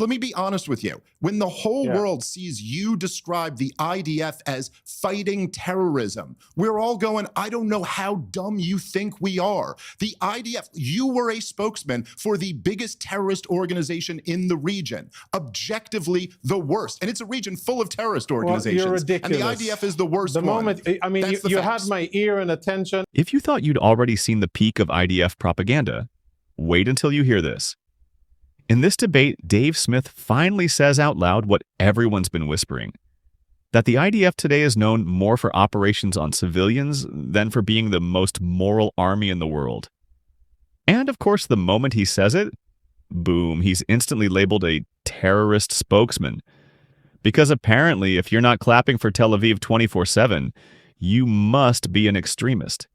let me be honest with you. When the whole world sees you describe the IDF as fighting terrorism, we're all going, I don't know how dumb you think we are. The IDF, you were a spokesman for the biggest terrorist organization in the region, objectively the worst. And it's a region full of terrorist organizations. Well, you're ridiculous. And the IDF is the worst one. Moment, I mean, you had my ear and attention. If you thought you'd already seen the peak of IDF propaganda, wait until you hear this. In this debate, Dave Smith finally says out loud what everyone's been whispering, that the IDF today is known more for operations on civilians than for being the most moral army in the world. And of course, the moment he says it, boom, he's instantly labeled a terrorist spokesman. Because apparently, if you're not clapping for Tel Aviv 24/7, you must be an extremist.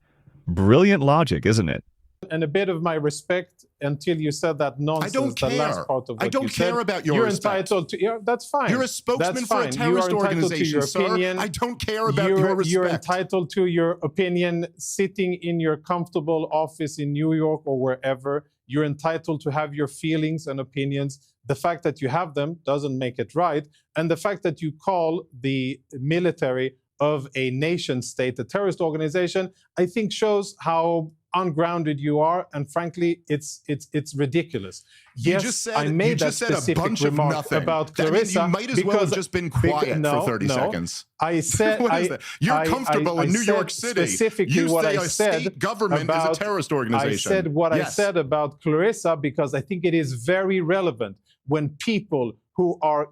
Brilliant logic, isn't it? And a bit of my respect until you said that nonsense. I don't care. The last part of what I don't you care said. about your You're respect. entitled to. Yeah, that's fine. You're a spokesman for a terrorist organization, sir. I don't care about your respect. You're entitled to your opinion sitting in your comfortable office in New York or wherever. You're entitled to have your feelings and opinions. The fact that you have them doesn't make it right. And the fact that you call the military of a nation state a terrorist organization, I think shows how ungrounded you are, and frankly, it's ridiculous. Yes, I made that specific remark about Clarissa. You might as well have just been quiet for 30 seconds. I said, what is that? You're comfortable in New York City. Specifically, you what say I said state government about, is a terrorist organization. I said what I said about Clarissa because I think it is very relevant when people who are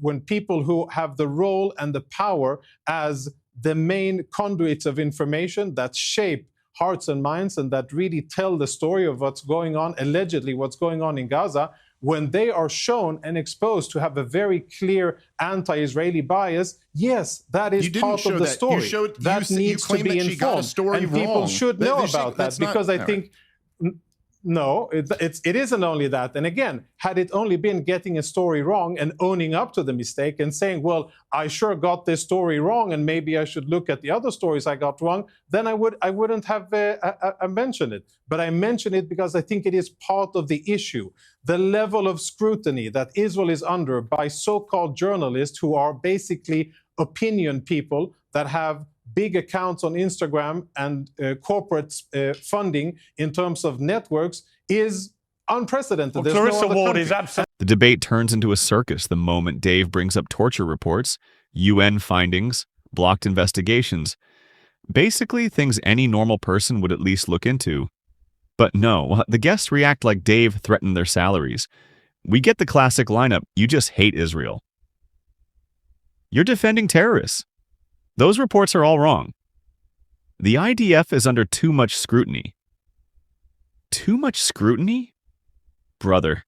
when people who have the role and the power as the main conduits of information that shape hearts and minds and that really tell the story of what's going on, allegedly what's going on in Gaza, when they are shown and exposed to have a very clear anti-Israeli bias, yes, that is part of the story. That needs to be informed, and people should know about that because I think. No, it isn't only that. And again, had it only been getting a story wrong and owning up to the mistake and saying, well, I sure got this story wrong and maybe I should look at the other stories I got wrong, then I wouldn't have mentioned it. But I mention it because I think it is part of the issue. The level of scrutiny that Israel is under by so-called journalists who are basically opinion people that have big accounts on Instagram and corporate funding in terms of networks is unprecedented. Well, Clarissa Ward is absolutely. The debate turns into a circus the moment Dave brings up torture reports, UN findings, blocked investigations. Basically, things any normal person would at least look into. But no, the guests react like Dave threatened their salaries. We get the classic lineup, you just hate Israel. You're defending terrorists. Those reports are all wrong. The IDF is under too much scrutiny. Too much scrutiny? Brother,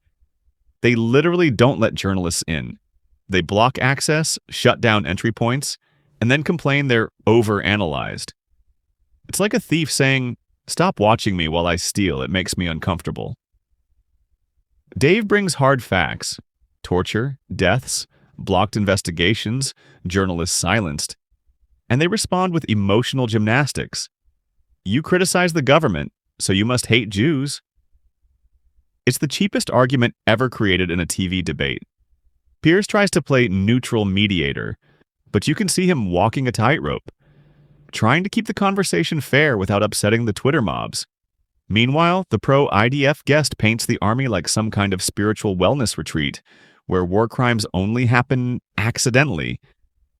they literally don't let journalists in. They block access, shut down entry points, and then complain they're overanalyzed. It's like a thief saying, "Stop watching me while I steal, it makes me uncomfortable." Dave brings hard facts: torture, deaths, blocked investigations, journalists silenced. And they respond with emotional gymnastics. You criticize the government, so you must hate Jews. It's the cheapest argument ever created in a TV debate. Piers tries to play neutral mediator, but you can see him walking a tightrope, trying to keep the conversation fair without upsetting the Twitter mobs. Meanwhile, the pro-IDF guest paints the army like some kind of spiritual wellness retreat, where war crimes only happen accidentally.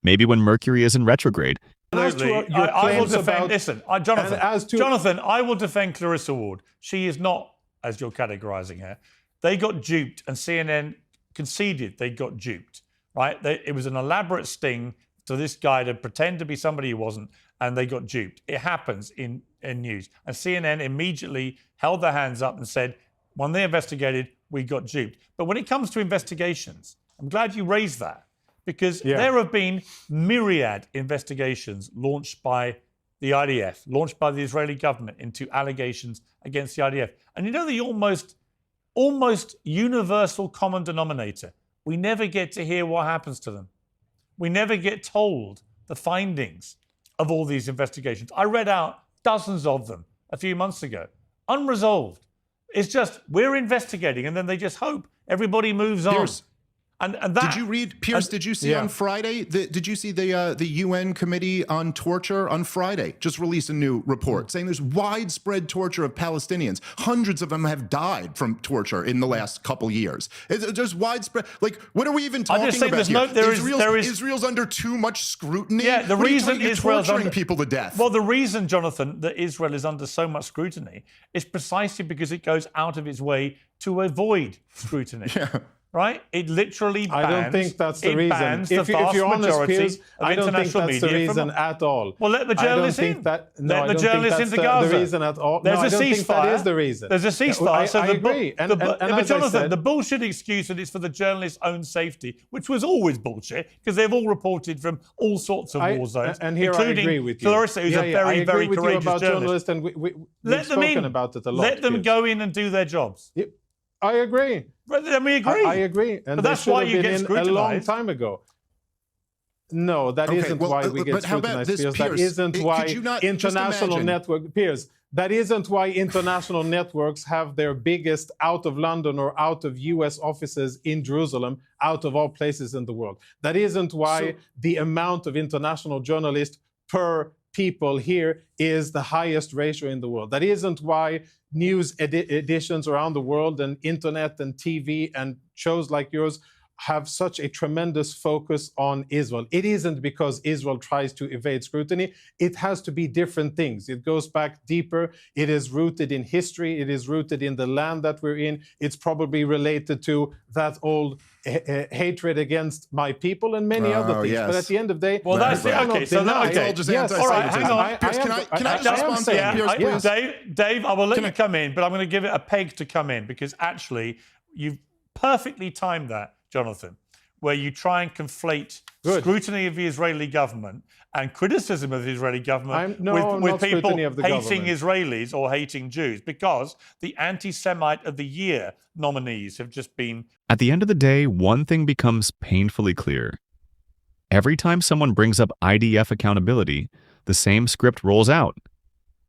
Maybe when Mercury is in retrograde. Absolutely. I will defend, listen, Jonathan, I will defend Clarissa Ward. She is not, as you're categorizing her. They got duped and CNN conceded they got duped, right? It was an elaborate sting to this guy to pretend to be somebody he wasn't, and they got duped. It happens in news. And CNN immediately held their hands up and said, when they investigated, we got duped. But when it comes to investigations, I'm glad you raised that. Because there have been myriad investigations launched by the IDF, launched by the Israeli government into allegations against the IDF. And you know the almost universal common denominator? We never get to hear what happens to them. We never get told the findings of all these investigations. I read out dozens of them a few months ago, unresolved. It's just, we're investigating, and then they just hope Everybody moves on. Pierce, And that, did you read, Pierce, did you see on Friday, did you see the UN Committee on Torture on Friday just released a new report saying there's widespread torture of Palestinians. Hundreds of them have died from torture in the last couple years. There's widespread, like, what are we even talking about here? Israel's under too much scrutiny? Yeah, the reason Israel's torturing people to death. Well, the reason, Jonathan, that Israel is under so much scrutiny is precisely because it goes out of its way to avoid scrutiny. Right? It literally bans. I don't think that's the reason. Bans if you're honest, Piers, I don't think that's the reason at all. Well, let the journalists in. Let the journalists into Gaza. The reason at all. There's a ceasefire. Think that is the reason. There's a ceasefire. I agree. But Jonathan, the bullshit excuse that it's for the journalists' own safety, which was always bullshit, because they've all reported from all sorts of war zones, and here including I agree with you. Clarissa, who's a very, very courageous journalist. And we've spoken about it a lot. Let them go in and do their jobs. I agree. Then we agree. I agree. And but that's why you get scrutinized. A long time ago. No, that isn't why we get scrutinized, Piers. That isn't why international network, Piers, that isn't why international networks have their biggest out of London or out of US offices in Jerusalem, out of all places in the world. That isn't why the amount of international journalists per people here is the highest ratio in the world. That isn't why news editions around the world and internet and TV and shows like yours have such a tremendous focus on Israel. It isn't because Israel tries to evade scrutiny. It has to be different things. It goes back deeper. It is rooted in history. It is rooted in the land that we're in. It's probably related to that old hatred against my people and many other things. But at the end of the day, well, that's it. Okay, so okay. Yes. All right, hang on. Can I just respond to Pierce, please? Dave, I will let you come in, but I'm going to give it a peg to come in because actually you've perfectly timed that, Jonathan, where you try and conflate scrutiny of the Israeli government and criticism of the Israeli government with people hating Israelis or hating Jews, because the anti-Semite of the year nominees have just been... At the end of the day, one thing becomes painfully clear. Every time someone brings up IDF accountability, the same script rolls out.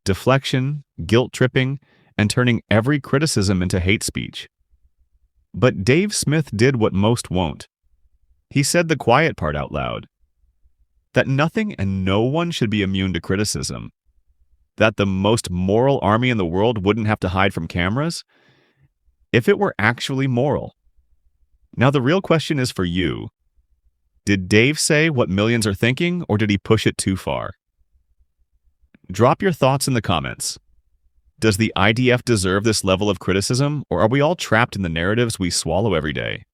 Deflection, guilt-tripping, and turning every criticism into hate speech. But Dave Smith did what most won't. He said the quiet part out loud. That nothing and no one should be immune to criticism. That the most moral army in the world wouldn't have to hide from cameras if it were actually moral. Now the real question is for you. Did Dave say what millions are thinking, or did he push it too far? Drop your thoughts in the comments. Does the IDF deserve this level of criticism, or are we all trapped in the narratives we swallow every day?